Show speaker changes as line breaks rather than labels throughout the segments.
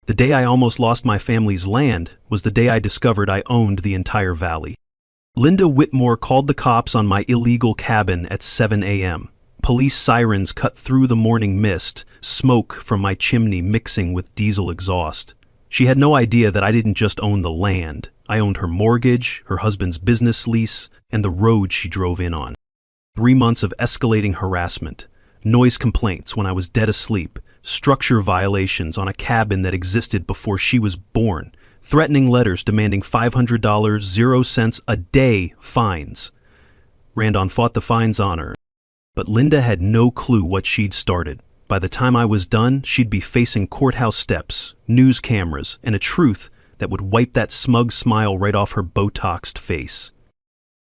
The day I almost lost my family's land was the day I discovered I owned the entire valley. Linda Whitmore called the cops on my illegal cabin at 7 a.m. Police sirens cut through the morning mist, smoke from my chimney mixing with diesel exhaust. She had no idea that I didn't just own the land. I owned her mortgage, her husband's business lease, and the road she drove in on. 3 months of escalating harassment, noise complaints when I was dead asleep, structure violations on a cabin that existed before she was born, threatening letters demanding $500, 0 cents a day fines. Randon fought the fines on her, but Linda had no clue what she'd started. By the time I was done, she'd be facing courthouse steps, news cameras, and a truth that would wipe that smug smile right off her Botoxed face.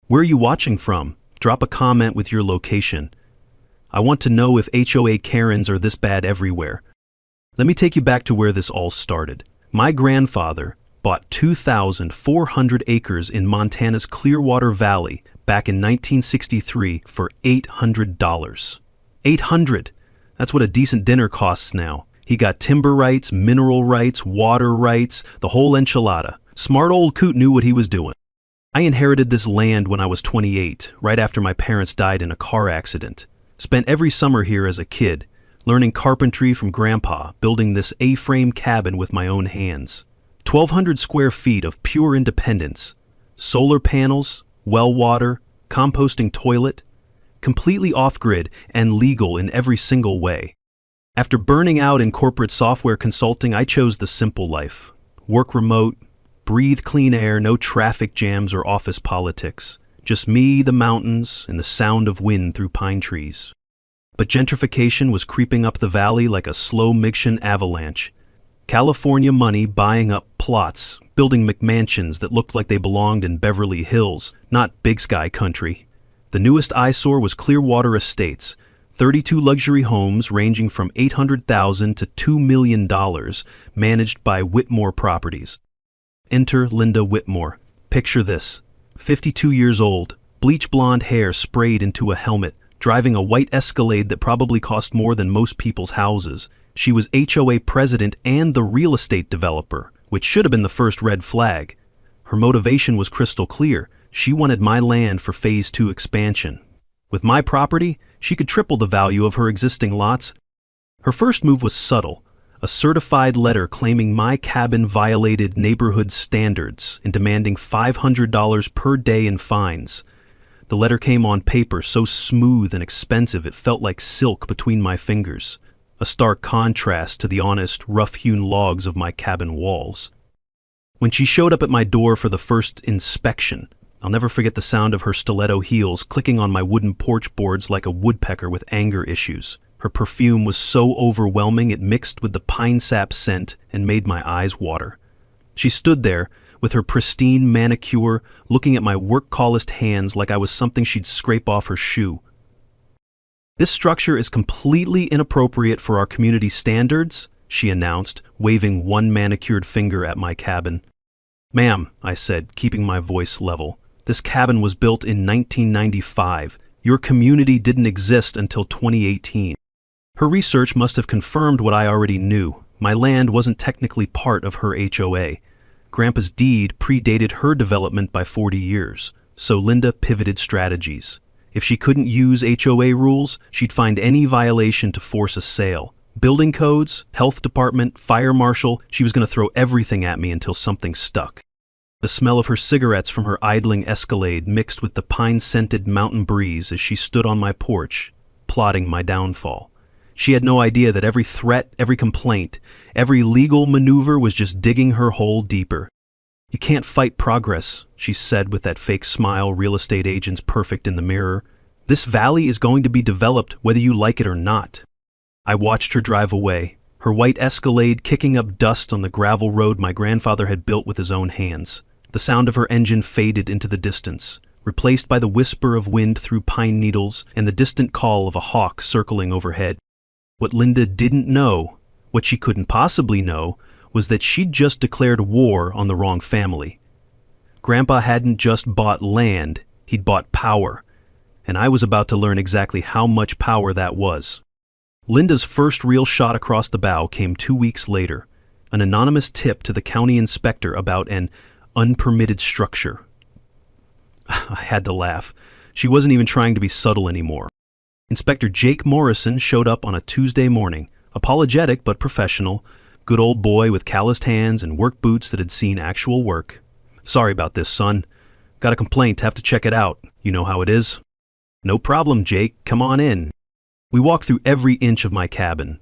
Where are you watching from? Drop a comment with your location. I want to know if HOA Karens are this bad everywhere. Let me take you back to where this all started. My grandfather bought 2,400 acres in Montana's Clearwater Valley back in 1963 for $800. $800! That's what a decent dinner costs now. He got timber rights, mineral rights, water rights, the whole enchilada. Smart old coot knew what he was doing. I inherited this land when I was 28, right after my parents died in a car accident. Spent every summer here as a kid, learning carpentry from Grandpa, building this A-frame cabin with my own hands. 1,200 square feet of pure independence. Solar panels, well water, composting toilet, completely off-grid and legal in every single way. After burning out in corporate software consulting, I chose the simple life. Work remote, breathe clean air, no traffic jams or office politics. Just me, the mountains, and the sound of wind through pine trees. But gentrification was creeping up the valley like a slow Michigan avalanche. California money buying up plots, building McMansions that looked like they belonged in Beverly Hills, not Big Sky country. The newest eyesore was Clearwater Estates, 32 luxury homes ranging from $800,000 to $2 million, managed by Whitmore Properties. Enter Linda Whitmore. Picture this. 52 years old, bleach blonde hair sprayed into a helmet, driving a white Escalade that probably cost more than most people's houses. She was HOA president and the real estate developer, which should have been the first red flag. Her motivation was crystal clear. She wanted my land for Phase 2 expansion. With my property, she could triple the value of her existing lots. Her first move was subtle. A certified letter claiming my cabin violated neighborhood standards and demanding $500 per day in fines. The letter came on paper so smooth and expensive it felt like silk between my fingers, a stark contrast to the honest, rough-hewn logs of my cabin walls. When she showed up at my door for the first inspection, I'll never forget the sound of her stiletto heels clicking on my wooden porch boards like a woodpecker with anger issues. Her perfume was so overwhelming it mixed with the pine sap scent and made my eyes water. She stood there, with her pristine manicure, looking at my work-calloused hands like I was something she'd scrape off her shoe. "This structure is completely inappropriate for our community standards," she announced, waving one manicured finger at my cabin. "Ma'am," I said, keeping my voice level, "this cabin was built in 1995. Your community didn't exist until 2018. Her research must have confirmed what I already knew. My land wasn't technically part of her HOA. Grandpa's deed predated her development by 40 years, so Linda pivoted strategies. If she couldn't use HOA rules, she'd find any violation to force a sale. Building codes, health department, fire marshal, she was going to throw everything at me until something stuck. The smell of her cigarettes from her idling Escalade mixed with the pine-scented mountain breeze as she stood on my porch, plotting my downfall. She had no idea that every threat, every complaint, every legal maneuver was just digging her hole deeper. "You can't fight progress," she said with that fake smile real estate agents perfect in the mirror. "This valley is going to be developed whether you like it or not." I watched her drive away, her white Escalade kicking up dust on the gravel road my grandfather had built with his own hands. The sound of her engine faded into the distance, replaced by the whisper of wind through pine needles and the distant call of a hawk circling overhead. What Linda didn't know, what she couldn't possibly know, was that she'd just declared war on the wrong family. Grandpa hadn't just bought land, he'd bought power, and I was about to learn exactly how much power that was. Linda's first real shot across the bow came 2 weeks later. An anonymous tip to the county inspector about an unpermitted structure. I had to laugh. She wasn't even trying to be subtle anymore. Inspector Jake Morrison showed up on a Tuesday morning, apologetic but professional, good old boy with calloused hands and work boots that had seen actual work. Sorry about this, son. Got a complaint, have to check it out. You know how it is. No problem, Jake. Come on in. We walked through every inch of my cabin.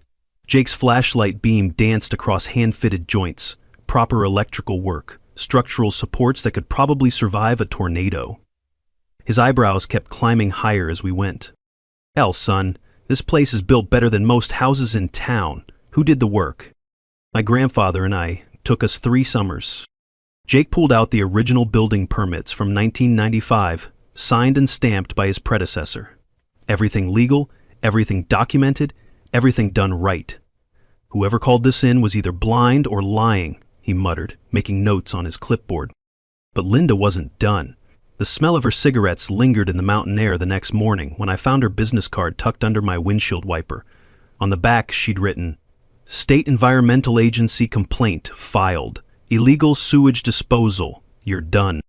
Jake's flashlight beam danced across hand-fitted joints, proper electrical work, structural supports that could probably survive a tornado. His eyebrows kept climbing higher as we went. Hell, son, this place is built better than most houses in town. Who did the work? My grandfather and I. Took us 3 summers. Jake pulled out the original building permits from 1995, signed and stamped by his predecessor. Everything legal, everything documented, everything done right. Whoever called this in was either blind or lying, he muttered, making notes on his clipboard. But Linda wasn't done. The smell of her cigarettes lingered in the mountain air the next morning when I found her business card tucked under my windshield wiper. On the back, she'd written, "State Environmental Agency complaint filed. Illegal sewage disposal. You're done."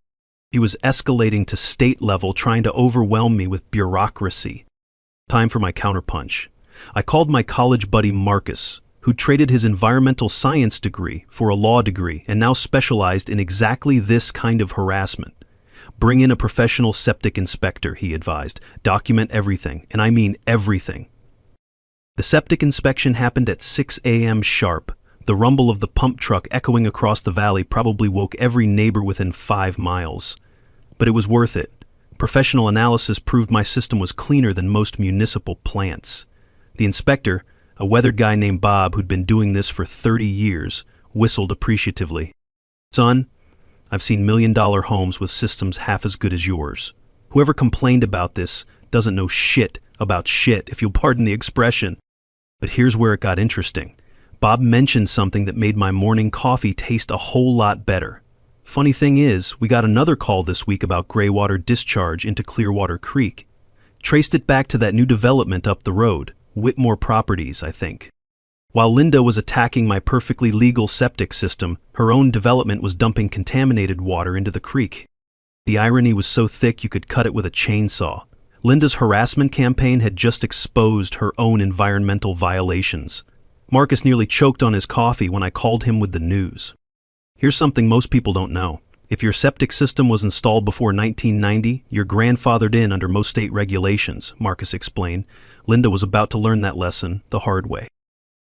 He was escalating to state level, trying to overwhelm me with bureaucracy. Time for my counterpunch. I called my college buddy Marcus, who traded his environmental science degree for a law degree and now specialized in exactly this kind of harassment. Bring in a professional septic inspector, he advised. Document everything, and I mean everything. The septic inspection happened at 6 a.m. sharp. The rumble of the pump truck echoing across the valley probably woke every neighbor within 5 miles. But it was worth it. Professional analysis proved my system was cleaner than most municipal plants. The inspector, a weathered guy named Bob who'd been doing this for 30 years, whistled appreciatively. "Son, I've seen million-dollar homes with systems half as good as yours. Whoever complained about this doesn't know shit about shit, if you'll pardon the expression." But here's where it got interesting. Bob mentioned something that made my morning coffee taste a whole lot better. Funny thing is, we got another call this week about gray water discharge into Clearwater Creek. Traced it back to that new development up the road, Whitmore Properties, I think. While Linda was attacking my perfectly legal septic system, her own development was dumping contaminated water into the creek. The irony was so thick you could cut it with a chainsaw. Linda's harassment campaign had just exposed her own environmental violations. Marcus nearly choked on his coffee when I called him with the news. Here's something most people don't know. If your septic system was installed before 1990, you're grandfathered in under most state regulations, Marcus explained. Linda was about to learn that lesson the hard way.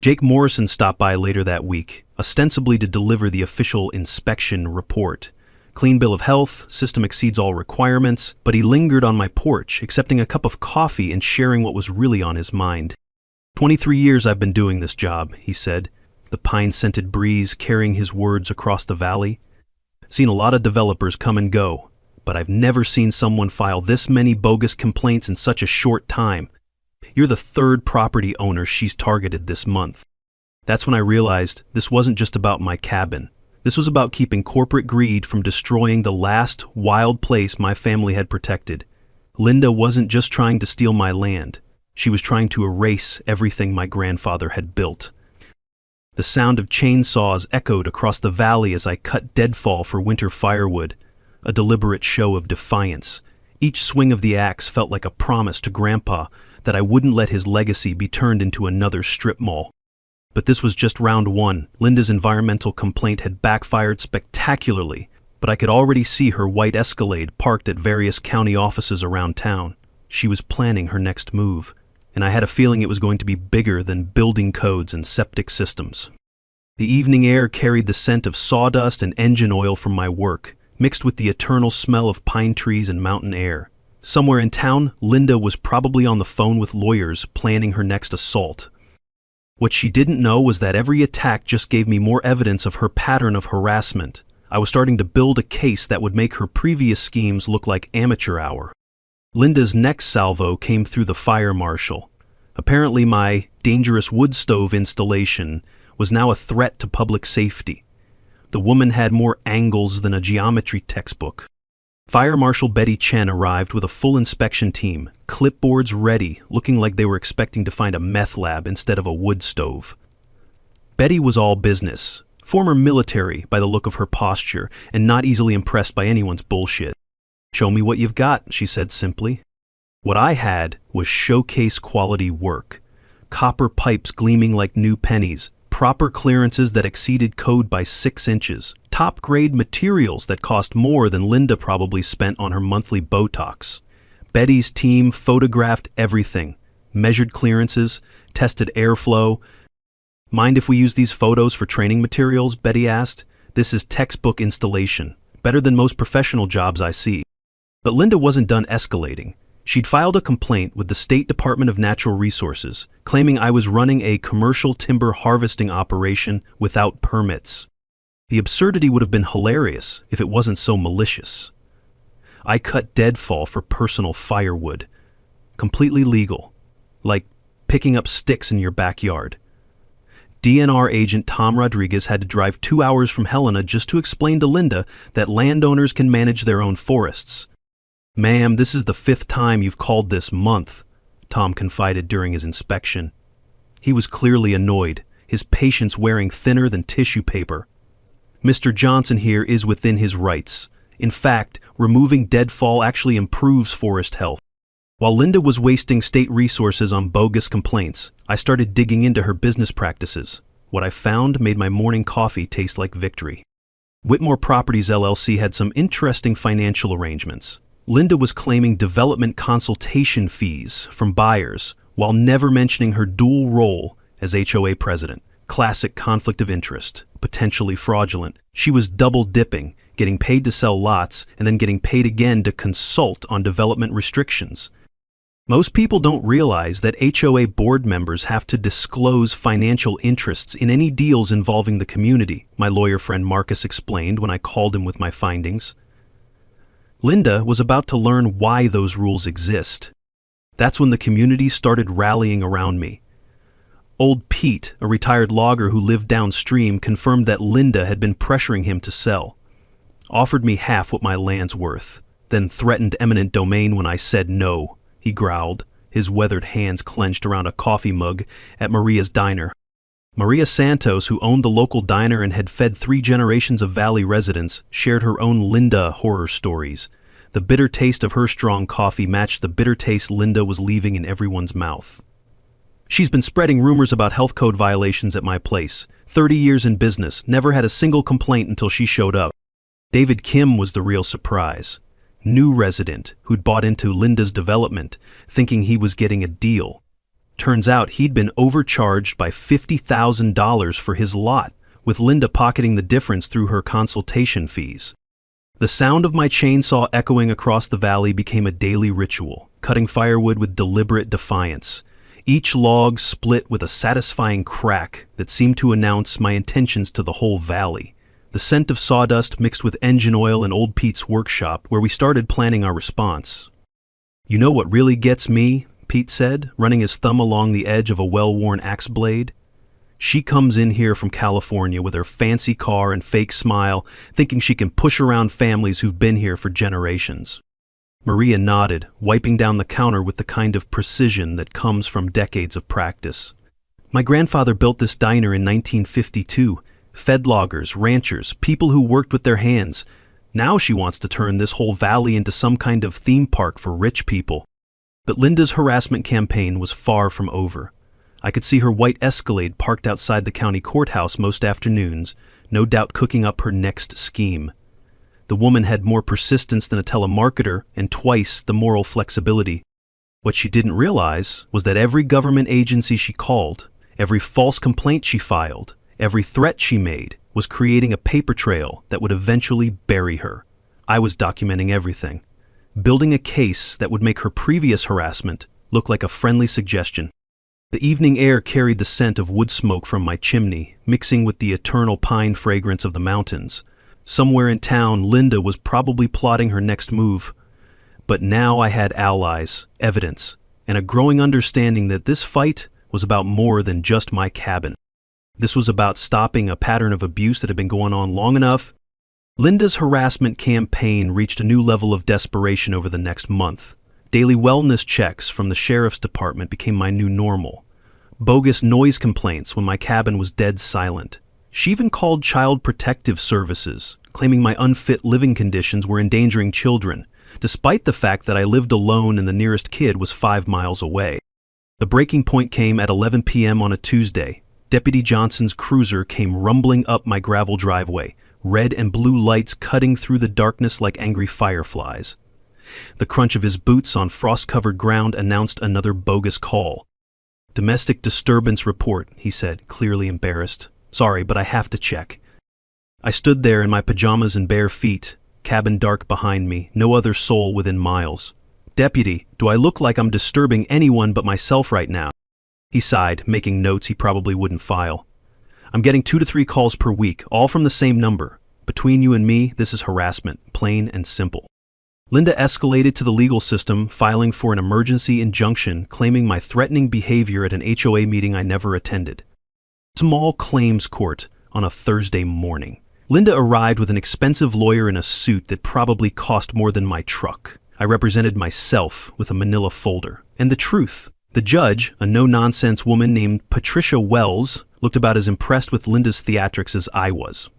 Jake Morrison stopped by later that week, ostensibly to deliver the official inspection report. Clean bill of health, system exceeds all requirements, but he lingered on my porch, accepting a cup of coffee and sharing what was really on his mind. 23 years I've been doing this job, he said, the pine-scented breeze carrying his words across the valley. Seen a lot of developers come and go, but I've never seen someone file this many bogus complaints in such a short time. You're the 3rd property owner she's targeted this month. That's when I realized this wasn't just about my cabin. This was about keeping corporate greed from destroying the last wild place my family had protected. Linda wasn't just trying to steal my land. She was trying to erase everything my grandfather had built. The sound of chainsaws echoed across the valley as I cut deadfall for winter firewood, a deliberate show of defiance. Each swing of the axe felt like a promise to Grandpa that I wouldn't let his legacy be turned into another strip mall. But this was just round 1. Linda's environmental complaint had backfired spectacularly, but I could already see her white Escalade parked at various county offices around town. She was planning her next move, and I had a feeling it was going to be bigger than building codes and septic systems. The evening air carried the scent of sawdust and engine oil from my work, mixed with the eternal smell of pine trees and mountain air. Somewhere in town, Linda was probably on the phone with lawyers planning her next assault. What she didn't know was that every attack just gave me more evidence of her pattern of harassment. I was starting to build a case that would make her previous schemes look like amateur hour. Linda's next salvo came through the fire marshal. Apparently my dangerous wood stove installation was now a threat to public safety. The woman had more angles than a geometry textbook. Fire Marshal Betty Chen arrived with a full inspection team, clipboards ready, looking like they were expecting to find a meth lab instead of a wood stove. Betty was all business, former military by the look of her posture, and not easily impressed by anyone's bullshit. "Show me what you've got," she said simply. What I had was showcase quality work. Copper pipes gleaming like new pennies, proper clearances that exceeded code by 6 inches, top-grade materials that cost more than Linda probably spent on her monthly Botox. Betty's team photographed everything, measured clearances, tested airflow. "Mind if we use these photos for training materials?" Betty asked. "This is textbook installation, better than most professional jobs I see." But Linda wasn't done escalating. She'd filed a complaint with the State Department of Natural Resources, claiming I was running a commercial timber harvesting operation without permits. The absurdity would have been hilarious if it wasn't so malicious. I cut deadfall for personal firewood. Completely legal. Like picking up sticks in your backyard. DNR agent Tom Rodriguez had to drive 2 hours from Helena just to explain to Linda that landowners can manage their own forests. "Ma'am, this is the 5th time you've called this month," Tom confided during his inspection. He was clearly annoyed, his patience wearing thinner than tissue paper. "Mr. Johnson here is within his rights. In fact, removing deadfall actually improves forest health." While Linda was wasting state resources on bogus complaints, I started digging into her business practices. What I found made my morning coffee taste like victory. Whitmore Properties LLC had some interesting financial arrangements. Linda was claiming development consultation fees from buyers while never mentioning her dual role as HOA president. Classic conflict of interest, potentially fraudulent. She was double dipping, getting paid to sell lots and then getting paid again to consult on development restrictions. Most people don't realize that HOA board members have to disclose financial interests in any deals involving the community, my lawyer friend Marcus explained when I called him with my findings. Linda was about to learn why those rules exist. That's when the community started rallying around me. Old Pete, a retired logger who lived downstream, confirmed that Linda had been pressuring him to sell. Offered me half what my land's worth, then threatened eminent domain when I said no, he growled, his weathered hands clenched around a coffee mug at Maria's diner. Maria Santos, who owned the local diner and had fed 3 generations of Valley residents, shared her own Linda horror stories. The bitter taste of her strong coffee matched the bitter taste Linda was leaving in everyone's mouth. "She's been spreading rumors about health code violations at my place. 30 years in business, never had a single complaint until she showed up." David Kim was the real surprise. New resident who'd bought into Linda's development, thinking he was getting a deal. Turns out he'd been overcharged by $50,000 for his lot, with Linda pocketing the difference through her consultation fees. The sound of my chainsaw echoing across the valley became a daily ritual, cutting firewood with deliberate defiance. Each log split with a satisfying crack that seemed to announce my intentions to the whole valley. The scent of sawdust mixed with engine oil in Old Pete's workshop, where we started planning our response. "You know what really gets me?" Pete said, running his thumb along the edge of a well-worn axe blade. "She comes in here from California with her fancy car and fake smile, thinking she can push around families who've been here for generations." Maria nodded, wiping down the counter with the kind of precision that comes from decades of practice. "My grandfather built this diner in 1952. Fed loggers, ranchers, people who worked with their hands. Now she wants to turn this whole valley into some kind of theme park for rich people." But Linda's harassment campaign was far from over. I could see her white Escalade parked outside the county courthouse most afternoons, no doubt cooking up her next scheme. The woman had more persistence than a telemarketer and twice the moral flexibility. What she didn't realize was that every government agency she called, every false complaint she filed, every threat she made was creating a paper trail that would eventually bury her. I was documenting everything, building a case that would make her previous harassment look like a friendly suggestion. The evening air carried the scent of wood smoke from my chimney, mixing with the eternal pine fragrance of the mountains. Somewhere in town, Linda was probably plotting her next move. But now I had allies, evidence, and a growing understanding that this fight was about more than just my cabin. This was about stopping a pattern of abuse that had been going on long enough. Linda's harassment campaign reached a new level of desperation over the next month. Daily wellness checks from the sheriff's department became my new normal. Bogus noise complaints when my cabin was dead silent. She even called Child Protective Services, claiming my unfit living conditions were endangering children, despite the fact that I lived alone and the nearest kid was 5 miles away. The breaking point came at 11 p.m. on a Tuesday. Deputy Johnson's cruiser came rumbling up my gravel driveway, red and blue lights cutting through the darkness like angry fireflies. The crunch of his boots on frost-covered ground announced another bogus call. "Domestic disturbance report," he said, clearly embarrassed. "Sorry, but I have to check." I stood there in my pajamas and bare feet, cabin dark behind me, no other soul within miles. "Deputy, do I look like I'm disturbing anyone but myself right now?" He sighed, making notes he probably wouldn't file. "I'm getting 2 to 3 calls per week, all from the same number. Between you and me, this is harassment, plain and simple." Linda escalated to the legal system, filing for an emergency injunction, claiming my threatening behavior at an HOA meeting I never attended. Small claims court on a Thursday morning. Linda arrived with an expensive lawyer in a suit that probably cost more than my truck. I represented myself with a manila folder. And the truth. The judge, a no-nonsense woman named Patricia Wells, looked about as impressed with Linda's theatrics as I was.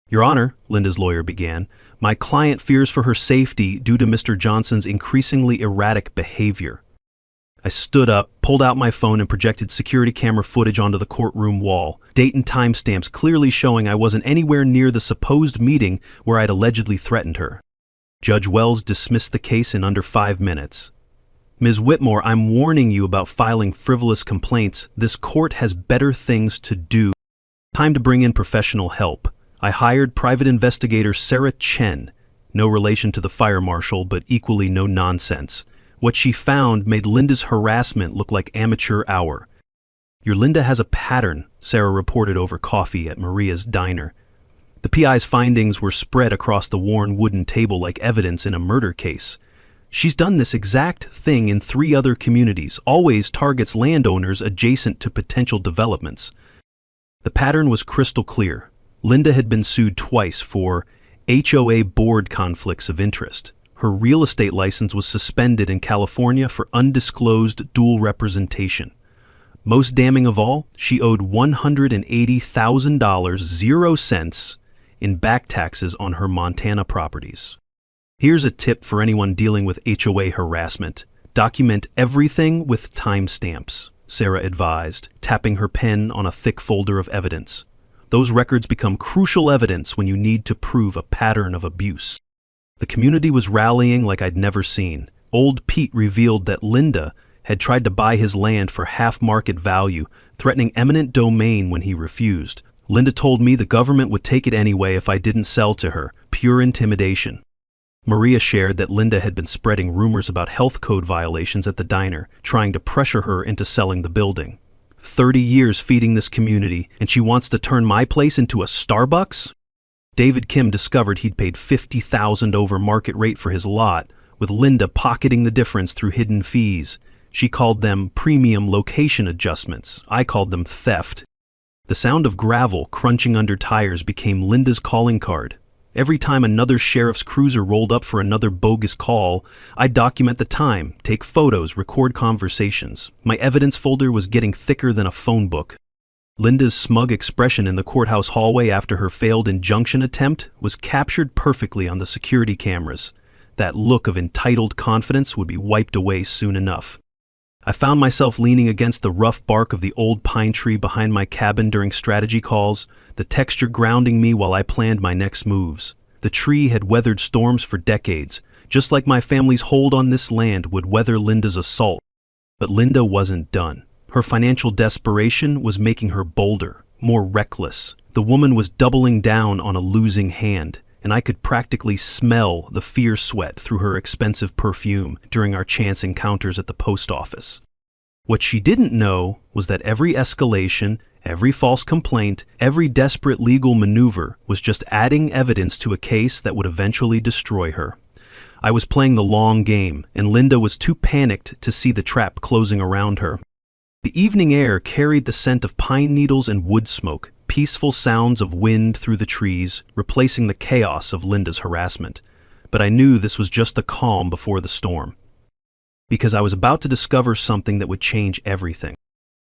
"Your Honor," Linda's lawyer began, "my client fears for her safety due to Mr. Johnson's increasingly erratic behavior." I stood up, pulled out my phone, and projected security camera footage onto the courtroom wall, date and timestamps clearly showing I wasn't anywhere near the supposed meeting where I'd allegedly threatened her. Judge Wells dismissed the case in under 5 minutes. "Ms. Whitmore, I'm warning you about filing frivolous complaints. This court has better things to do. Time to bring in professional help. I hired private investigator Sarah Chen, no relation to the fire marshal, but equally no nonsense. What she found made Linda's harassment look like amateur hour. Your Linda has a pattern," Sarah reported over coffee at Maria's diner. The PI's findings were spread across the worn wooden table like evidence in a murder case. "She's done this exact thing in 3 other communities, always targets landowners adjacent to potential developments." The pattern was crystal clear. Linda had been sued twice for HOA board conflicts of interest. Her real estate license was suspended in California for undisclosed dual representation. Most damning of all, she owed $180,000, 0 cents, in back taxes on her Montana properties. Here's a tip for anyone dealing with HOA harassment. Document everything with timestamps, Sarah advised, tapping her pen on a thick folder of evidence. Those records become crucial evidence when you need to prove a pattern of abuse. The community was rallying like I'd never seen. Old Pete revealed that Linda had tried to buy his land for half market value, threatening eminent domain when he refused. Linda told me the government would take it anyway if I didn't sell to her. Pure intimidation. Maria shared that Linda had been spreading rumors about health code violations at the diner, trying to pressure her into selling the building. 30 years feeding this community, and she wants to turn my place into a Starbucks? David Kim discovered he'd paid $50,000 over market rate for his lot, with Linda pocketing the difference through hidden fees. She called them premium location adjustments. I called them theft. The sound of gravel crunching under tires became Linda's calling card. Every time another sheriff's cruiser rolled up for another bogus call, I'd document the time, take photos, record conversations. My evidence folder was getting thicker than a phone book. Linda's smug expression in the courthouse hallway after her failed injunction attempt was captured perfectly on the security cameras. That look of entitled confidence would be wiped away soon enough. I found myself leaning against the rough bark of the old pine tree behind my cabin during strategy calls, the texture grounding me while I planned my next moves. The tree had weathered storms for decades, just like my family's hold on this land would weather Linda's assault. But Linda wasn't done. Her financial desperation was making her bolder, more reckless. The woman was doubling down on a losing hand, and I could practically smell the fear sweat through her expensive perfume during our chance encounters at the post office. What she didn't know was that every escalation, every false complaint, every desperate legal maneuver was just adding evidence to a case that would eventually destroy her. I was playing the long game, and Linda was too panicked to see the trap closing around her. The evening air carried the scent of pine needles and wood smoke, peaceful sounds of wind through the trees, replacing the chaos of Linda's harassment. But I knew this was just the calm before the storm, because I was about to discover something that would change everything.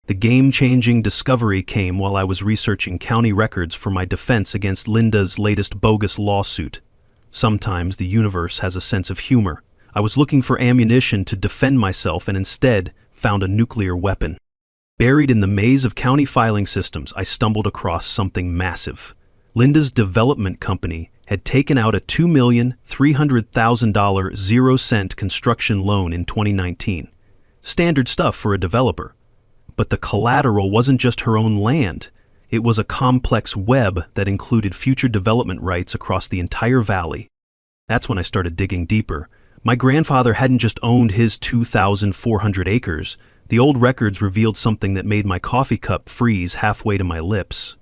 The game-changing discovery came while I was researching county records for my defense against Linda's latest bogus lawsuit. Sometimes the universe has a sense of humor. I was looking for ammunition to defend myself and instead found a nuclear weapon. Buried in the maze of county filing systems, I stumbled across something massive. Linda's development company had taken out a $2,300,000 0-cent construction loan in 2019. Standard stuff for a developer. But the collateral wasn't just her own land. It was a complex web that included future development rights across the entire valley. That's when I started digging deeper. My grandfather hadn't just owned his 2,400 acres. The old records revealed something that made my coffee cup freeze halfway to my lips.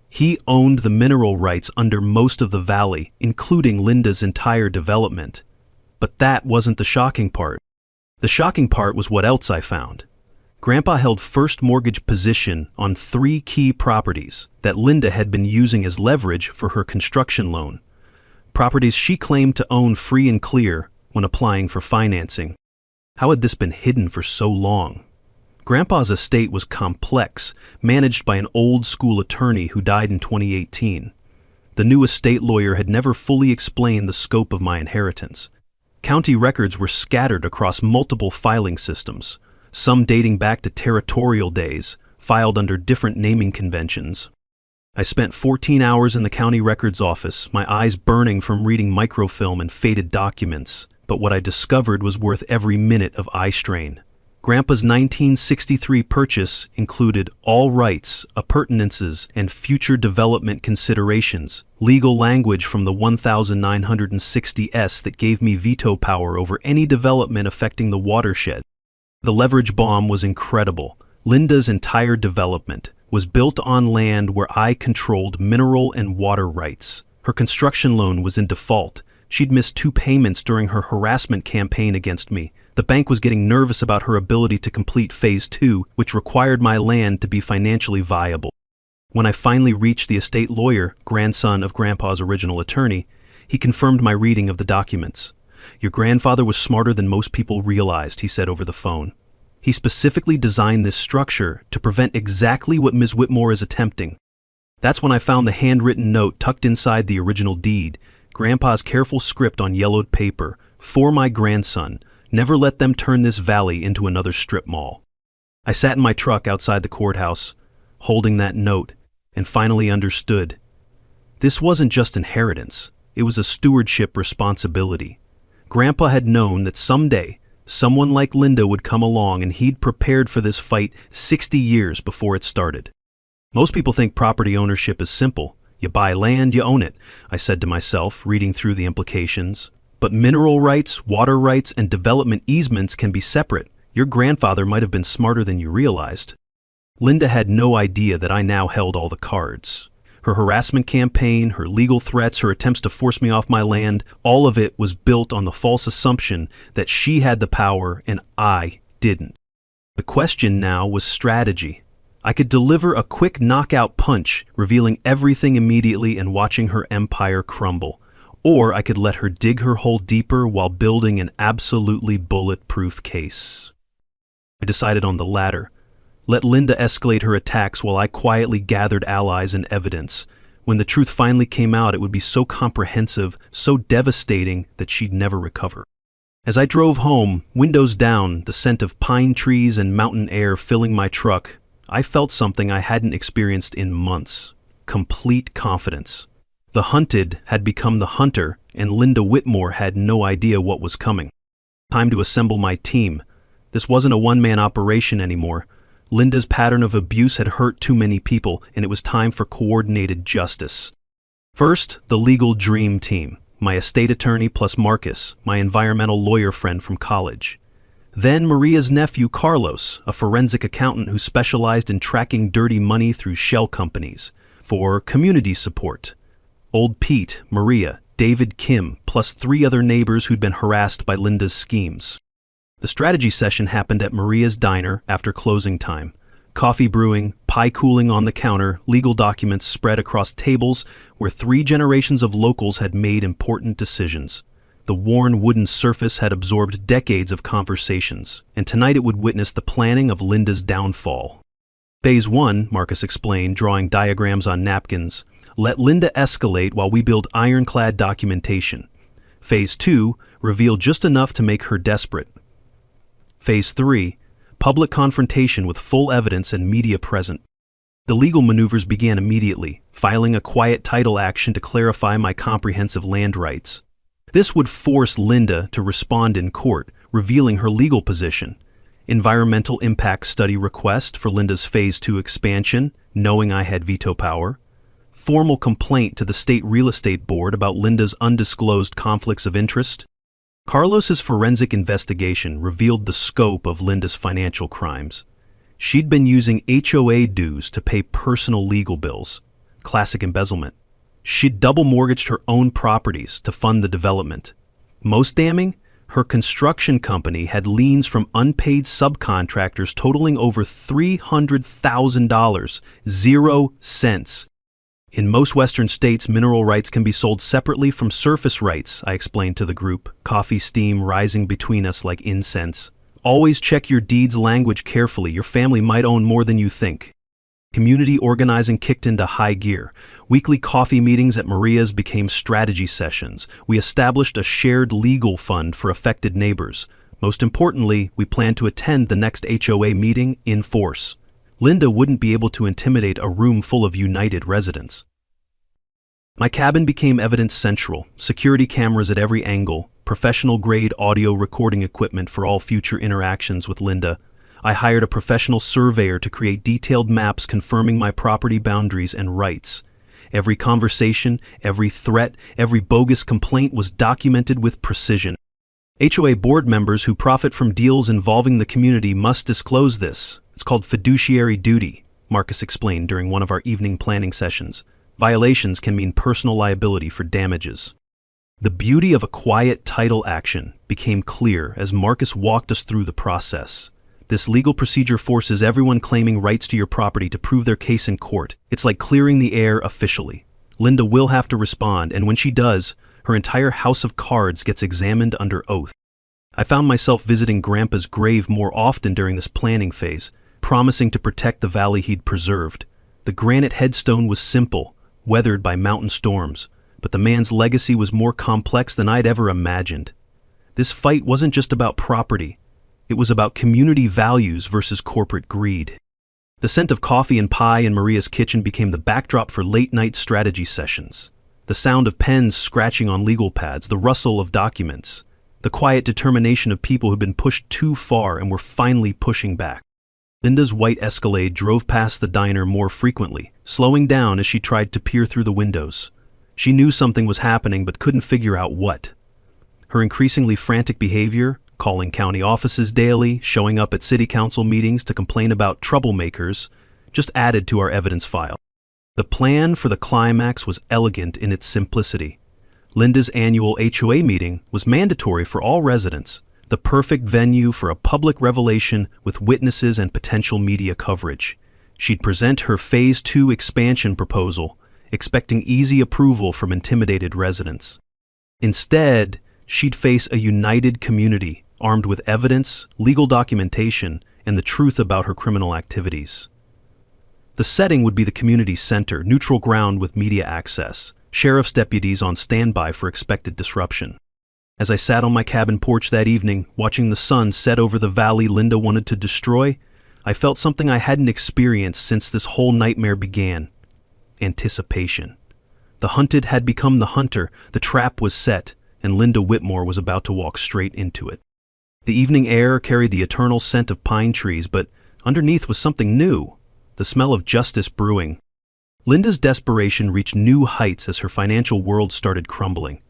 He owned the mineral rights under most of the valley, including Linda's entire development. But that wasn't the shocking part. The shocking part was what else I found. Grandpa held first mortgage position on 3 key properties that Linda had been using as leverage for her construction loan. Properties she claimed to own free and clear when applying for financing. How had this been hidden for so long? Grandpa's estate was complex, managed by an old-school attorney who died in 2018. The new estate lawyer had never fully explained the scope of my inheritance. County records were scattered across multiple filing systems, some dating back to territorial days, filed under different naming conventions. I spent 14 hours in the county records office, my eyes burning from reading microfilm and faded documents, but what I discovered was worth every minute of eye strain. Grandpa's 1963 purchase included all rights, appurtenances, and future development considerations, legal language from the 1960s that gave me veto power over any development affecting the watershed. The leverage bomb was incredible. Linda's entire development was built on land where I controlled mineral and water rights. Her construction loan was in default. She'd missed 2 payments during her harassment campaign against me. The bank was getting nervous about her ability to complete Phase 2, which required my land to be financially viable. When I finally reached the estate lawyer, grandson of Grandpa's original attorney, he confirmed my reading of the documents. "Your grandfather was smarter than most people realized," he said over the phone. "He specifically designed this structure to prevent exactly what Ms. Whitmore is attempting." That's when I found the handwritten note tucked inside the original deed, Grandpa's careful script on yellowed paper, "For my grandson, never let them turn this valley into another strip mall." I sat in my truck outside the courthouse, holding that note, and finally understood. This wasn't just inheritance, it was a stewardship responsibility. Grandpa had known that someday, someone like Linda would come along, and he'd prepared for this fight 60 years before it started. Most people think property ownership is simple. You buy land, you own it, I said to myself, reading through the implications. But mineral rights, water rights, and development easements can be separate. Your grandfather might have been smarter than you realized. Linda had no idea that I now held all the cards. Her harassment campaign, her legal threats, her attempts to force me off my land, all of it was built on the false assumption that she had the power and I didn't. The question now was strategy. I could deliver a quick knockout punch, revealing everything immediately and watching her empire crumble. Or I could let her dig her hole deeper while building an absolutely bulletproof case. I decided on the latter. Let Linda escalate her attacks while I quietly gathered allies and evidence. When the truth finally came out, it would be so comprehensive, so devastating that she'd never recover. As I drove home, windows down, the scent of pine trees and mountain air filling my truck, I felt something I hadn't experienced in months. Complete confidence. The hunted had become the hunter, and Linda Whitmore had no idea what was coming. Time to assemble my team. This wasn't a one-man operation anymore. Linda's pattern of abuse had hurt too many people, and it was time for coordinated justice. First, the legal dream team, my estate attorney plus Marcus, my environmental lawyer friend from college. Then Maria's nephew Carlos, a forensic accountant who specialized in tracking dirty money through shell companies, for community support. Old Pete, Maria, David, Kim, plus 3 other neighbors who'd been harassed by Linda's schemes. The strategy session happened at Maria's diner after closing time. Coffee brewing, pie cooling on the counter, legal documents spread across tables where 3 generations of locals had made important decisions. The worn wooden surface had absorbed decades of conversations, and tonight it would witness the planning of Linda's downfall. Phase 1, Marcus explained, drawing diagrams on napkins. Let Linda escalate while we build ironclad documentation. Phase 2, reveal just enough to make her desperate. Phase 3, public confrontation with full evidence and media present. The legal maneuvers began immediately, filing a quiet title action to clarify my comprehensive land rights. This would force Linda to respond in court, revealing her legal position. Environmental impact study request for Linda's Phase 2 expansion, knowing I had veto power. Formal complaint to the State Real Estate Board about Linda's undisclosed conflicts of interest. Carlos's forensic investigation revealed the scope of Linda's financial crimes. She'd been using HOA dues to pay personal legal bills, classic embezzlement. She'd double mortgaged her own properties to fund the development. Most damning, her construction company had liens from unpaid subcontractors totaling over $300,000, 0 cents. In most Western states, mineral rights can be sold separately from surface rights, I explained to the group, coffee steam rising between us like incense. Always check your deeds language carefully. Your family might own more than you think. Community organizing kicked into high gear. Weekly coffee meetings at Maria's became strategy sessions. We established a shared legal fund for affected neighbors. Most importantly, we planned to attend the next HOA meeting in force. Linda wouldn't be able to intimidate a room full of united residents. My cabin became evidence central, security cameras at every angle, professional-grade audio recording equipment for all future interactions with Linda. I hired a professional surveyor to create detailed maps confirming my property boundaries and rights. Every conversation, every threat, every bogus complaint was documented with precision. HOA board members who profit from deals involving the community must disclose this. It's called fiduciary duty, Marcus explained during one of our evening planning sessions. Violations can mean personal liability for damages. The beauty of a quiet title action became clear as Marcus walked us through the process. This legal procedure forces everyone claiming rights to your property to prove their case in court. It's like clearing the air officially. Linda will have to respond, and when she does, her entire house of cards gets examined under oath. I found myself visiting Grandpa's grave more often during this planning phase, promising to protect the valley he'd preserved. The granite headstone was simple, weathered by mountain storms, but the man's legacy was more complex than I'd ever imagined. This fight wasn't just about property. It was about community values versus corporate greed. The scent of coffee and pie in Maria's kitchen became the backdrop for late-night strategy sessions. The sound of pens scratching on legal pads, the rustle of documents, the quiet determination of people who'd been pushed too far and were finally pushing back. Linda's white Escalade drove past the diner more frequently, slowing down as she tried to peer through the windows. She knew something was happening but couldn't figure out what. Her increasingly frantic behavior, calling county offices daily, showing up at city council meetings to complain about troublemakers, just added to our evidence file. The plan for the climax was elegant in its simplicity. Linda's annual HOA meeting was mandatory for all residents, the perfect venue for a public revelation with witnesses and potential media coverage. She'd present her Phase 2 expansion proposal, expecting easy approval from intimidated residents. Instead, she'd face a united community, armed with evidence, legal documentation, and the truth about her criminal activities. The setting would be the community center, neutral ground with media access, sheriff's deputies on standby for expected disruption. As I sat on my cabin porch that evening, watching the sun set over the valley Linda wanted to destroy, I felt something I hadn't experienced since this whole nightmare began. Anticipation. The hunted had become the hunter, the trap was set, and Linda Whitmore was about to walk straight into it. The evening air carried the eternal scent of pine trees, but underneath was something new, the smell of justice brewing. Linda's desperation reached new heights as her financial world started crumbling.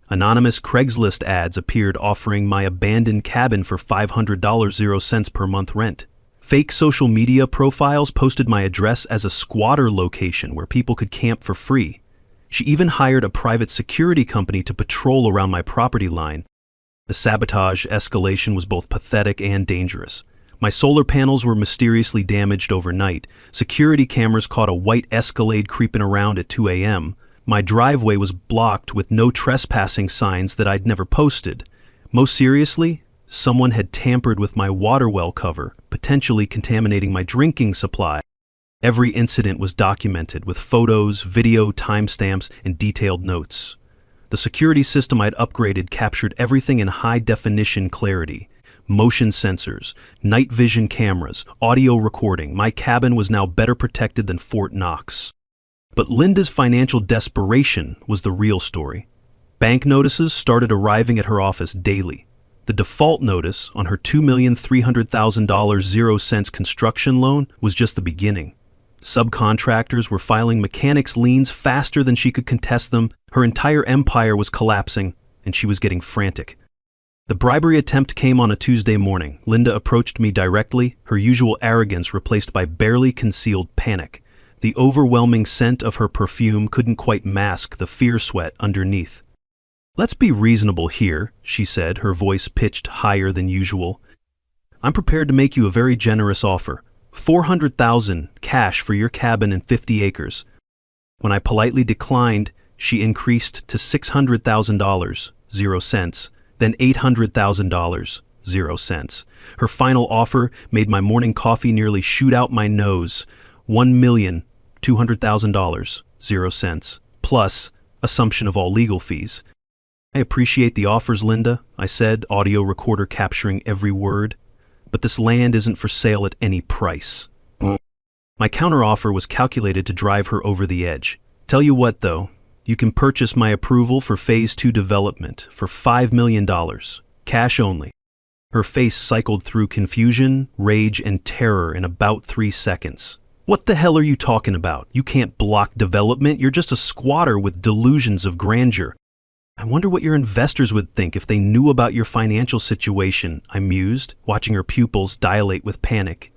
Anonymous Craigslist ads appeared offering my abandoned cabin for $500, 0 cents per month rent. Fake social media profiles posted my address as a squatter location where people could camp for free. She even hired a private security company to patrol around my property line. The sabotage escalation was both pathetic and dangerous. My solar panels were mysteriously damaged overnight. Security cameras caught a white Escalade creeping around at 2 a.m. My driveway was blocked with no trespassing signs that I'd never posted. Most seriously, someone had tampered with my water well cover, potentially contaminating my drinking supply. Every incident was documented with photos, video, timestamps, and detailed notes. The security system I'd upgraded captured everything in high-definition clarity. Motion sensors, night vision cameras, audio recording. My cabin was now better protected than Fort Knox. But Linda's financial desperation was the real story. Bank notices started arriving at her office daily. The default notice on her $2,300,000 0-cents construction loan was just the beginning. Subcontractors were filing mechanics liens faster than she could contest them. Her entire empire was collapsing, and she was getting frantic. The bribery attempt came on a Tuesday morning. Linda approached me directly, her usual arrogance replaced by barely concealed panic. The overwhelming scent of her perfume couldn't quite mask the fear sweat underneath. "Let's be reasonable here," she said, her voice pitched higher than usual. "I'm prepared to make you a very generous offer. $400,000 cash for your cabin and 50 acres. When I politely declined, she increased to $600,000, 0 cents, then $800,000, 0 cents. Her final offer made my morning coffee nearly shoot out my nose. $1,200,000, 0 cents, plus assumption of all legal fees. "I appreciate the offers, Linda," I said, audio recorder capturing every word. "But this land isn't for sale at any price." My counteroffer was calculated to drive her over the edge. "Tell you what, though, you can purchase my approval for Phase 2 development for $5 million, cash only." Her face cycled through confusion, rage, and terror in about 3 seconds. "What the hell are you talking about? You can't block development. You're just a squatter with delusions of grandeur." "I wonder what your investors would think if they knew about your financial situation," I mused, watching her pupils dilate with panic.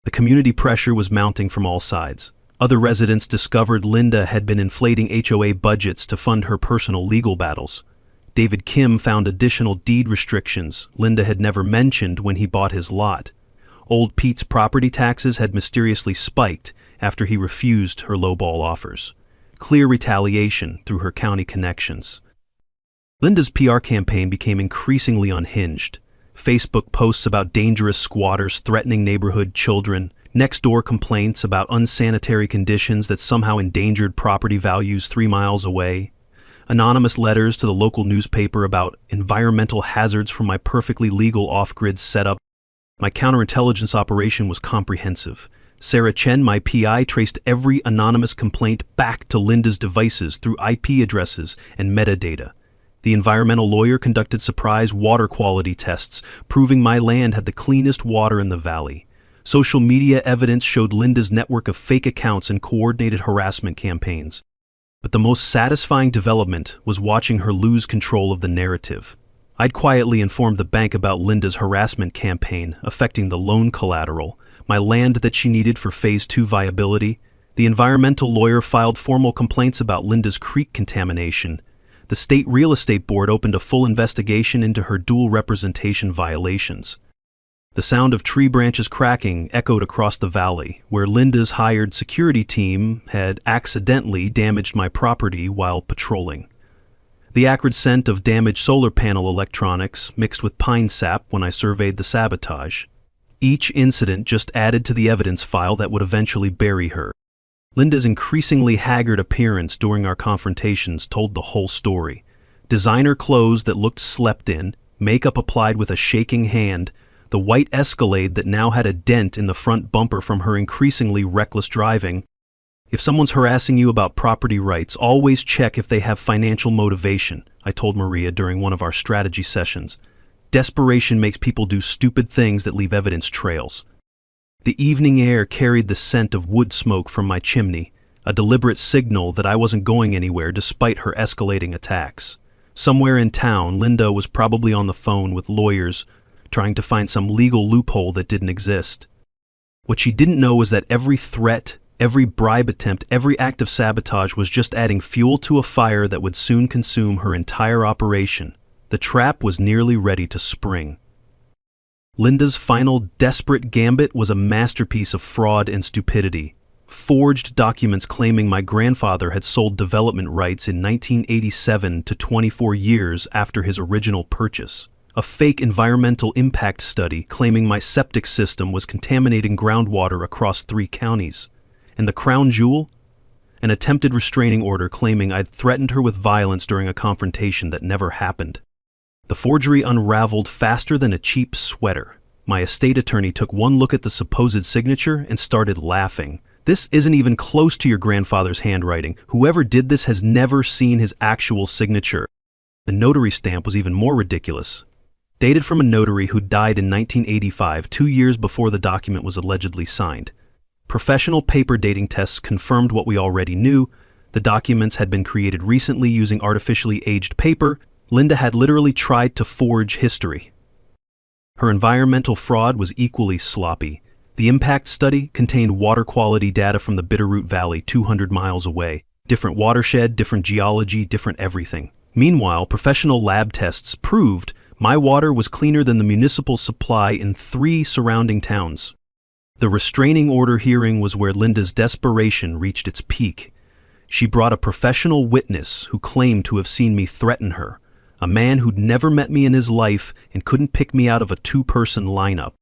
The community pressure was mounting from all sides. Other residents discovered Linda had been inflating HOA budgets to fund her personal legal battles. David Kim found additional deed restrictions Linda had never mentioned when he bought his lot. Old Pete's property taxes had mysteriously spiked after he refused her lowball offers. Clear retaliation through her county connections. Linda's PR campaign became increasingly unhinged. Facebook posts about dangerous squatters threatening neighborhood children, next-door complaints about unsanitary conditions that somehow endangered property values 3 miles away, anonymous letters to the local newspaper about environmental hazards from my perfectly legal off-grid setup. My counterintelligence operation was comprehensive. Sarah Chen, my PI, traced every anonymous complaint back to Linda's devices through IP addresses and metadata. The environmental lawyer conducted surprise water quality tests, proving my land had the cleanest water in the valley. Social media evidence showed Linda's network of fake accounts and coordinated harassment campaigns. But the most satisfying development was watching her lose control of the narrative. I'd quietly informed the bank about Linda's harassment campaign affecting the loan collateral, my land that she needed for Phase 2 viability. The environmental lawyer filed formal complaints about Linda's creek contamination. The state real estate board opened a full investigation into her dual representation violations. The sound of tree branches cracking echoed across the valley, where Linda's hired security team had accidentally damaged my property while patrolling. The acrid scent of damaged solar panel electronics mixed with pine sap when I surveyed the sabotage. Each incident just added to the evidence file that would eventually bury her. Linda's increasingly haggard appearance during our confrontations told the whole story. Designer clothes that looked slept in, makeup applied with a shaking hand, the white Escalade that now had a dent in the front bumper from her increasingly reckless driving. "If someone's harassing you about property rights, always check if they have financial motivation," I told Maria during one of our strategy sessions. "Desperation makes people do stupid things that leave evidence trails." The evening air carried the scent of wood smoke from my chimney, a deliberate signal that I wasn't going anywhere despite her escalating attacks. Somewhere in town, Linda was probably on the phone with lawyers, trying to find some legal loophole that didn't exist. What she didn't know was that every threat, every bribe attempt, every act of sabotage was just adding fuel to a fire that would soon consume her entire operation. The trap was nearly ready to spring. Linda's final desperate gambit was a masterpiece of fraud and stupidity. Forged documents claiming my grandfather had sold development rights in 1987 to 24 years after his original purchase. A fake environmental impact study claiming my septic system was contaminating groundwater across 3 counties. And the crown jewel? An attempted restraining order claiming I'd threatened her with violence during a confrontation that never happened. The forgery unraveled faster than a cheap sweater. My estate attorney took one look at the supposed signature and started laughing. This isn't even close to your grandfather's handwriting. Whoever did this has never seen his actual signature. The notary stamp was even more ridiculous. Dated from a notary who died in 1985, 2 years before the document was allegedly signed. Professional paper dating tests confirmed what we already knew. The documents had been created recently using artificially aged paper. Linda had literally tried to forge history. Her environmental fraud was equally sloppy. The impact study contained water quality data from the Bitterroot Valley 200 miles away. Different watershed, different geology, different everything. Meanwhile, professional lab tests proved my water was cleaner than the municipal supply in 3 surrounding towns. The restraining order hearing was where Linda's desperation reached its peak. She brought a professional witness who claimed to have seen me threaten her, a man who'd never met me in his life and couldn't pick me out of a 2-person lineup.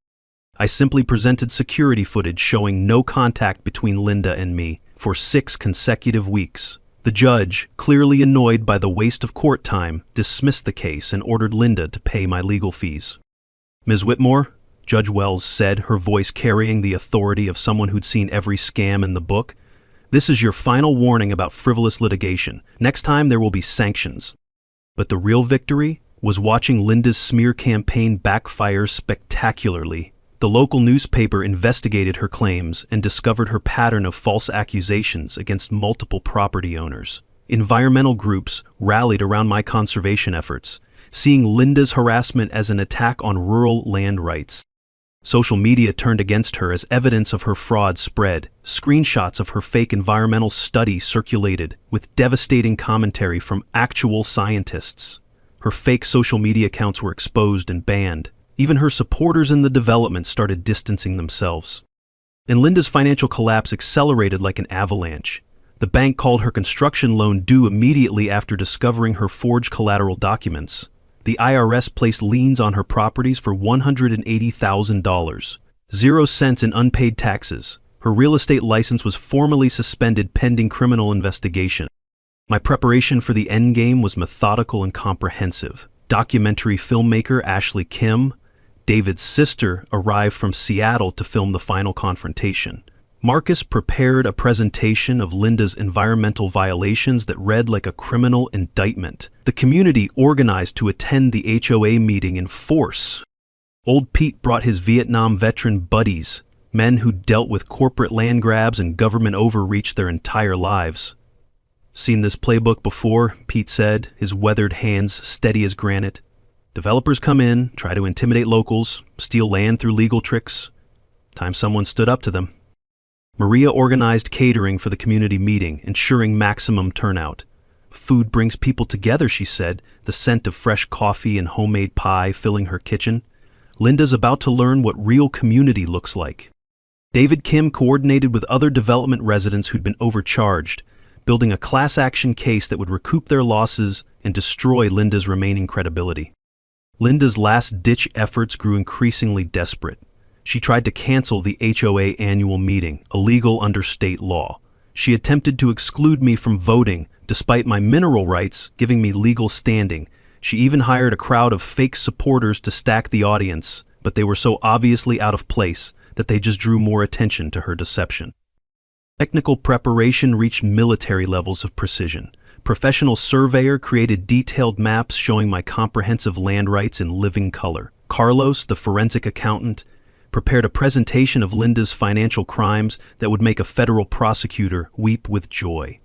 I simply presented security footage showing no contact between Linda and me for 6 consecutive weeks. The judge, clearly annoyed by the waste of court time, dismissed the case and ordered Linda to pay my legal fees. "Ms. Whitmore," Judge Wells said, her voice carrying the authority of someone who'd seen every scam in the book, "this is your final warning about frivolous litigation. Next time there will be sanctions." But the real victory was watching Linda's smear campaign backfire spectacularly. The local newspaper investigated her claims and discovered her pattern of false accusations against multiple property owners. Environmental groups rallied around my conservation efforts, seeing Linda's harassment as an attack on rural land rights. Social media turned against her as evidence of her fraud spread. Screenshots of her fake environmental study circulated, with devastating commentary from actual scientists. Her fake social media accounts were exposed and banned. Even her supporters in the development started distancing themselves. And Linda's financial collapse accelerated like an avalanche. The bank called her construction loan due immediately after discovering her forged collateral documents. The IRS placed liens on her properties for $180,000, 0 cents in unpaid taxes. Her real estate license was formally suspended pending criminal investigation. My preparation for the endgame was methodical and comprehensive. Documentary filmmaker Ashley Kim, David's sister, arrived from Seattle to film the final confrontation. Marcus prepared a presentation of Linda's environmental violations that read like a criminal indictment. The community organized to attend the HOA meeting in force. Old Pete brought his Vietnam veteran buddies, men who dealt with corporate land grabs and government overreach their entire lives. "Seen this playbook before," Pete said, his weathered hands steady as granite. "Developers come in, try to intimidate locals, steal land through legal tricks. Time someone stood up to them." Maria organized catering for the community meeting, ensuring maximum turnout. "Food brings people together," she said, the scent of fresh coffee and homemade pie filling her kitchen. Linda's about to learn what real community looks like. David Kim coordinated with other development residents who'd been overcharged, building a class action case that would recoup their losses and destroy Linda's remaining credibility. Linda's last-ditch efforts grew increasingly desperate. She tried to cancel the HOA annual meeting, illegal under state law. She attempted to exclude me from voting, despite my mineral rights giving me legal standing. She even hired a crowd of fake supporters to stack the audience, but they were so obviously out of place that they just drew more attention to her deception. Technical preparation reached military levels of precision. Professional surveyor created detailed maps showing my comprehensive land rights in living color. Carlos, the forensic accountant, prepared a presentation of Linda's financial crimes that would make a federal prosecutor weep with joy.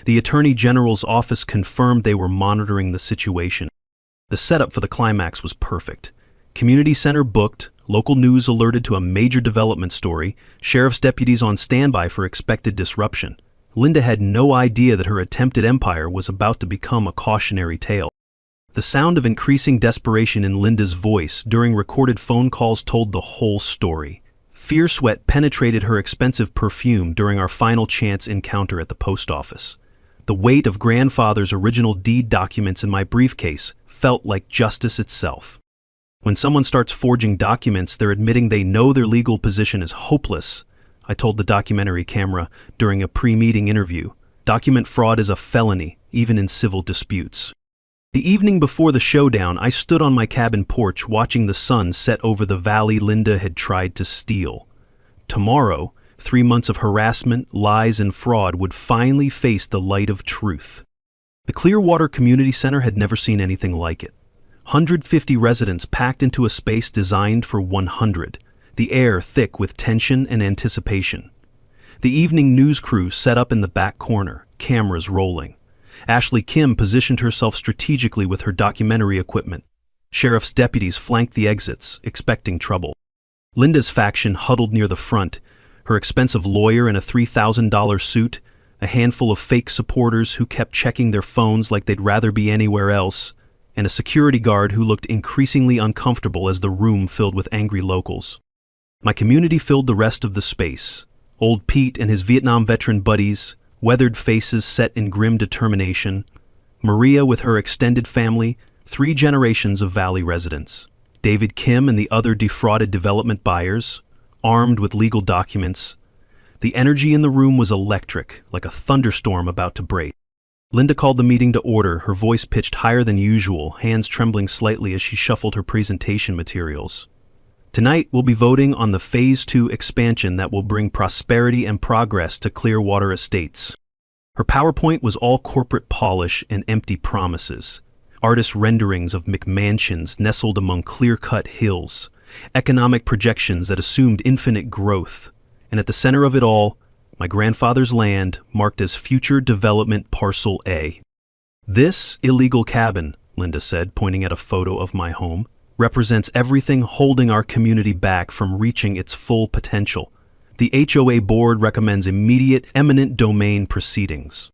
The Attorney General's office confirmed they were monitoring the situation. The setup for the climax was perfect. Community center booked, local news alerted to a major development story, sheriff's deputies on standby for expected disruption. Linda had no idea that her attempted empire was about to become a cautionary tale. The sound of increasing desperation in Linda's voice during recorded phone calls told the whole story. Fear sweat penetrated her expensive perfume during our final chance encounter at the post office. The weight of grandfather's original deed documents in my briefcase felt like justice itself. When someone starts forging documents, they're admitting they know their legal position is hopeless. I told the documentary camera during a pre-meeting interview. Document fraud is a felony, even in civil disputes. The evening before the showdown, I stood on my cabin porch watching the sun set over the valley Linda had tried to steal. Tomorrow, 3 months of harassment, lies, and fraud would finally face the light of truth. The Clearwater Community Center had never seen anything like it. 150 residents packed into a space designed for 100, the air thick with tension and anticipation. The evening news crew set up in the back corner, cameras rolling. Ashley Kim positioned herself strategically with her documentary equipment. Sheriff's deputies flanked the exits, expecting trouble. Linda's faction huddled near the front, her expensive lawyer in a $3,000 suit, a handful of fake supporters who kept checking their phones like they'd rather be anywhere else, and a security guard who looked increasingly uncomfortable as the room filled with angry locals. My community filled the rest of the space. Old Pete and his Vietnam veteran buddies, weathered faces set in grim determination, Maria with her extended family, 3 generations of Valley residents, David Kim and the other defrauded development buyers, armed with legal documents. The energy in the room was electric, like a thunderstorm about to break. Linda called the meeting to order, her voice pitched higher than usual, hands trembling slightly as she shuffled her presentation materials. Tonight, we'll be voting on the Phase 2 expansion that will bring prosperity and progress to Clearwater Estates. Her PowerPoint was all corporate polish and empty promises. Artist renderings of McMansions nestled among clear-cut hills, economic projections that assumed infinite growth, and at the center of it all, my grandfather's land marked as Future Development Parcel A. This illegal cabin, Linda said, pointing at a photo of my home, represents everything holding our community back from reaching its full potential. The HOA board recommends immediate eminent domain proceedings.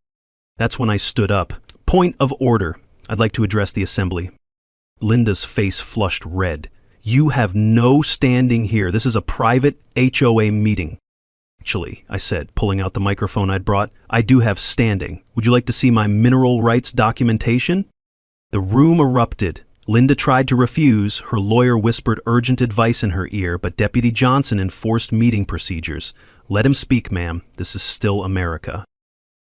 That's when I stood up. Point of order. I'd like to address the assembly. Linda's face flushed red. You have no standing here. This is a private HOA meeting. Actually, I said, pulling out the microphone I'd brought, I do have standing. Would you like to see my mineral rights documentation? The room erupted. Linda tried to refuse, her lawyer whispered urgent advice in her ear, but Deputy Johnson enforced meeting procedures. Let him speak, ma'am. This is still America.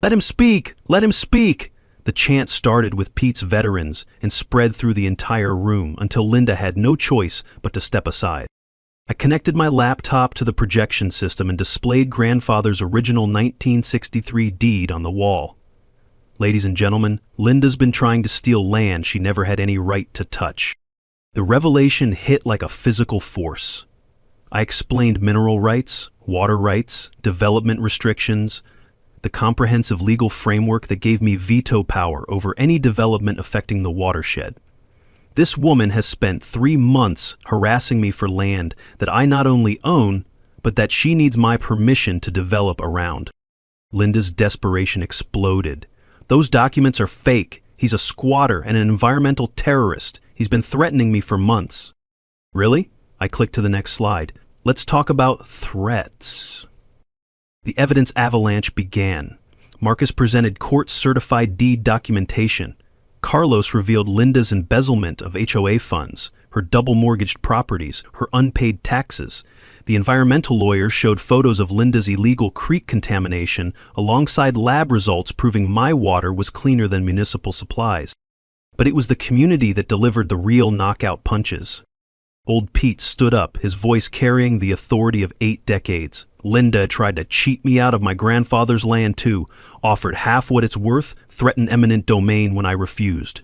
Let him speak! Let him speak! The chant started with Pete's veterans and spread through the entire room until Linda had no choice but to step aside. I connected my laptop to the projection system and displayed grandfather's original 1963 deed on the wall. Ladies and gentlemen, Linda's been trying to steal land she never had any right to touch. The revelation hit like a physical force. I explained mineral rights, water rights, development restrictions, the comprehensive legal framework that gave me veto power over any development affecting the watershed. This woman has spent 3 months harassing me for land that I not only own, but that she needs my permission to develop around. Linda's desperation exploded. Those documents are fake. He's a squatter and an environmental terrorist. He's been threatening me for months. Really? I clicked to the next slide. Let's talk about threats. The evidence avalanche began. Marcus presented court-certified deed documentation. Carlos revealed Linda's embezzlement of HOA funds, her double-mortgaged properties, her unpaid taxes. The environmental lawyer showed photos of Linda's illegal creek contamination alongside lab results proving my water was cleaner than municipal supplies. But it was the community that delivered the real knockout punches. Old Pete stood up, his voice carrying the authority of 8 decades. Linda tried to cheat me out of my grandfather's land too, offered half what it's worth, threatened eminent domain when I refused.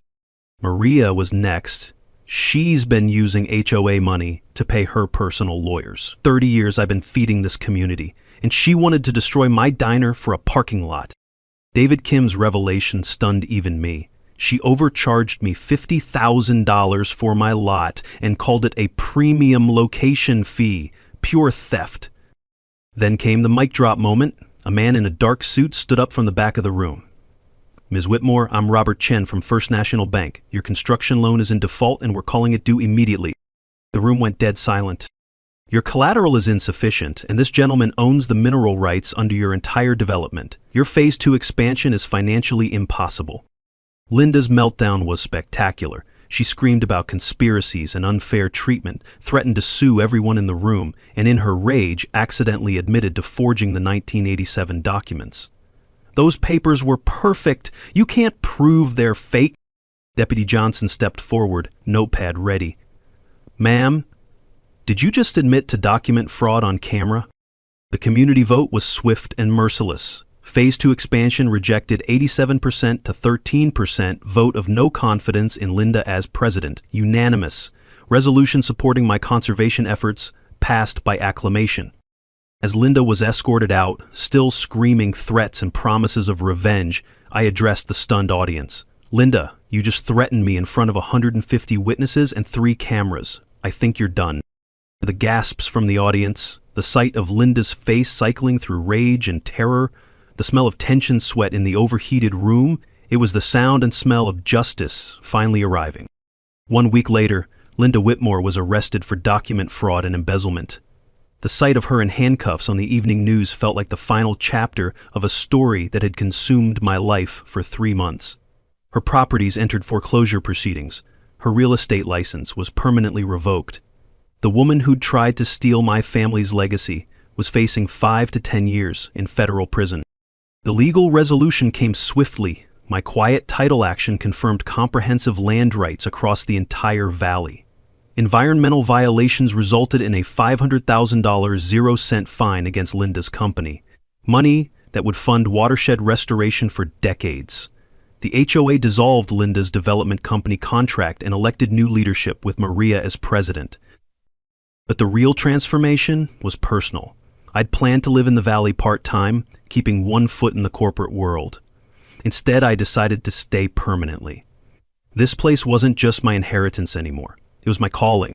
Maria was next. She's been using HOA money to pay her personal lawyers. 30 years I've been feeding this community, and she wanted to destroy my diner for a parking lot. David Kim's revelation stunned even me. She overcharged me $50,000 for my lot and called it a premium location fee, pure theft. Then came the mic drop moment. A man in a dark suit stood up from the back of the room. Ms. Whitmore, I'm Robert Chen from First National Bank. Your construction loan is in default and we're calling it due immediately. The room went dead silent. Your collateral is insufficient, and this gentleman owns the mineral rights under your entire development. Your Phase 2 expansion is financially impossible. Linda's meltdown was spectacular. She screamed about conspiracies and unfair treatment, threatened to sue everyone in the room, and in her rage accidentally admitted to forging the 1987 documents. "Those papers were perfect. You can't prove they're fake." Deputy Johnson stepped forward, notepad ready. "Ma'am, did you just admit to document fraud on camera?" The community vote was swift and merciless. Phase 2 expansion rejected 87% to 13% vote of no confidence in Linda as president, unanimous. Resolution supporting my conservation efforts passed by acclamation. As Linda was escorted out, still screaming threats and promises of revenge, I addressed the stunned audience. "Linda, you just threatened me in front of 150 witnesses and 3 cameras. I think you're done." The gasps from the audience, the sight of Linda's face cycling through rage and terror, the smell of tension sweat in the overheated room, it was the sound and smell of justice finally arriving. 1 week later, Linda Whitmore was arrested for document fraud and embezzlement. The sight of her in handcuffs on the evening news felt like the final chapter of a story that had consumed my life for 3 months. Her properties entered foreclosure proceedings. Her real estate license was permanently revoked. The woman who'd tried to steal my family's legacy was facing 5 to 10 years in federal prison. The legal resolution came swiftly. My quiet title action confirmed comprehensive land rights across the entire valley. Environmental violations resulted in a $500,000 0-cent fine against Linda's company, money that would fund watershed restoration for decades. The HOA dissolved Linda's development company contract and elected new leadership with Maria as president. But the real transformation was personal. I'd planned to live in the valley part-time, keeping 1 foot in the corporate world. Instead, I decided to stay permanently. This place wasn't just my inheritance anymore. It was my calling.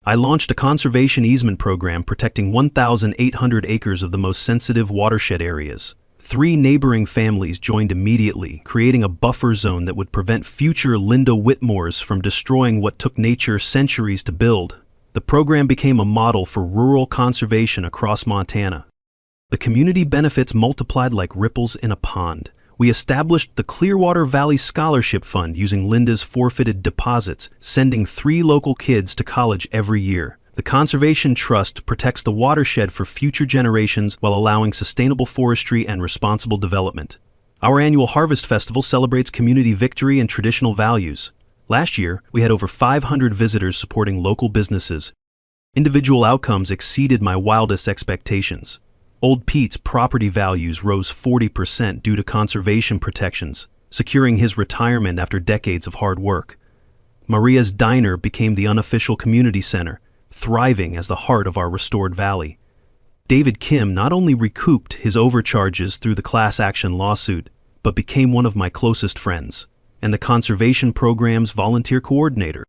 I launched a conservation easement program protecting 1,800 acres of the most sensitive watershed areas. 3 neighboring families joined immediately, creating a buffer zone that would prevent future Linda Whitmores from destroying what took nature centuries to build. The program became a model for rural conservation across Montana. The community benefits multiplied like ripples in a pond. We established the Clearwater Valley Scholarship Fund using Linda's forfeited deposits, sending 3 local kids to college every year. The Conservation Trust protects the watershed for future generations while allowing sustainable forestry and responsible development. Our annual Harvest Festival celebrates community victory and traditional values. Last year, we had over 500 visitors supporting local businesses. Individual outcomes exceeded my wildest expectations. Old Pete's property values rose 40% due to conservation protections, securing his retirement after decades of hard work. Maria's Diner became the unofficial community center, thriving as the heart of our restored valley. David Kim not only recouped his overcharges through the class action lawsuit, but became one of my closest friends, and the conservation program's volunteer coordinator.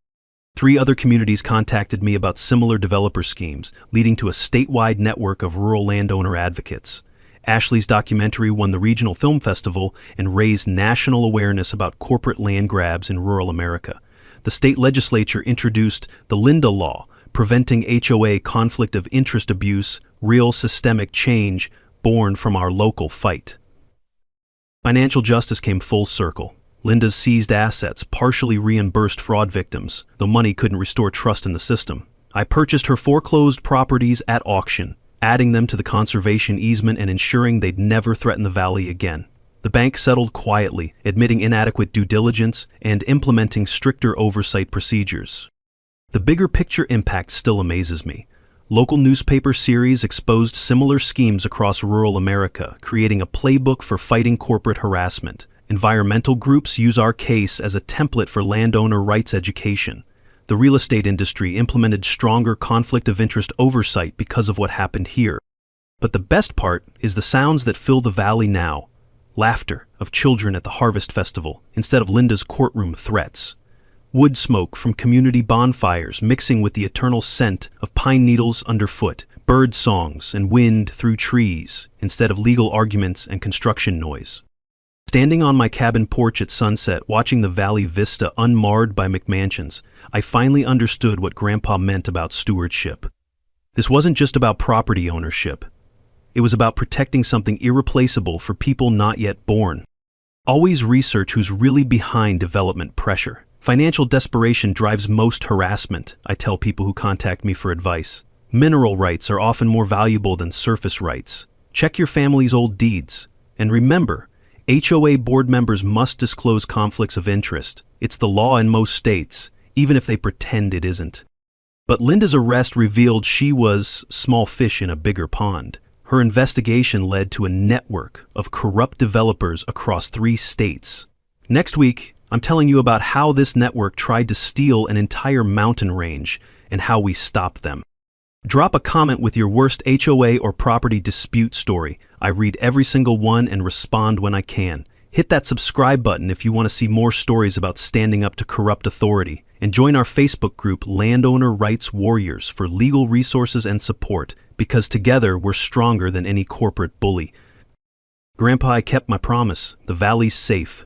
3 other communities contacted me about similar developer schemes, leading to a statewide network of rural landowner advocates. Ashley's documentary won the Regional Film Festival and raised national awareness about corporate land grabs in rural America. The state legislature introduced the Linda Law, preventing HOA conflict of interest abuse, real systemic change born from our local fight. Financial justice came full circle. Linda's seized assets partially reimbursed fraud victims, though money couldn't restore trust in the system. I purchased her foreclosed properties at auction, adding them to the conservation easement and ensuring they'd never threaten the valley again. The bank settled quietly, admitting inadequate due diligence and implementing stricter oversight procedures. The bigger picture impact still amazes me. Local newspaper series exposed similar schemes across rural America, creating a playbook for fighting corporate harassment. Environmental groups use our case as a template for landowner rights education. The real estate industry implemented stronger conflict of interest oversight because of what happened here. But the best part is the sounds that fill the valley now. Laughter of children at the Harvest Festival instead of Linda's courtroom threats. Wood smoke from community bonfires mixing with the eternal scent of pine needles underfoot. Bird songs and wind through trees instead of legal arguments and construction noise. Standing on my cabin porch at sunset, watching the valley vista unmarred by McMansions, I finally understood what Grandpa meant about stewardship. This wasn't just about property ownership. It was about protecting something irreplaceable for people not yet born. Always research who's really behind development pressure. Financial desperation drives most harassment, I tell people who contact me for advice. Mineral rights are often more valuable than surface rights. Check your family's old deeds. And remember, HOA board members must disclose conflicts of interest. It's the law in most states, even if they pretend it isn't. But Linda's arrest revealed she was small fish in a bigger pond. Her investigation led to a network of corrupt developers across 3 states. Next week, I'm telling you about how this network tried to steal an entire mountain range and how we stopped them. Drop a comment with your worst HOA or property dispute story. I read every single one and respond when I can. Hit that subscribe button if you want to see more stories about standing up to corrupt authority. And join our Facebook group, Landowner Rights Warriors, for legal resources and support, because together we're stronger than any corporate bully. Grandpa, I kept my promise. The valley's safe.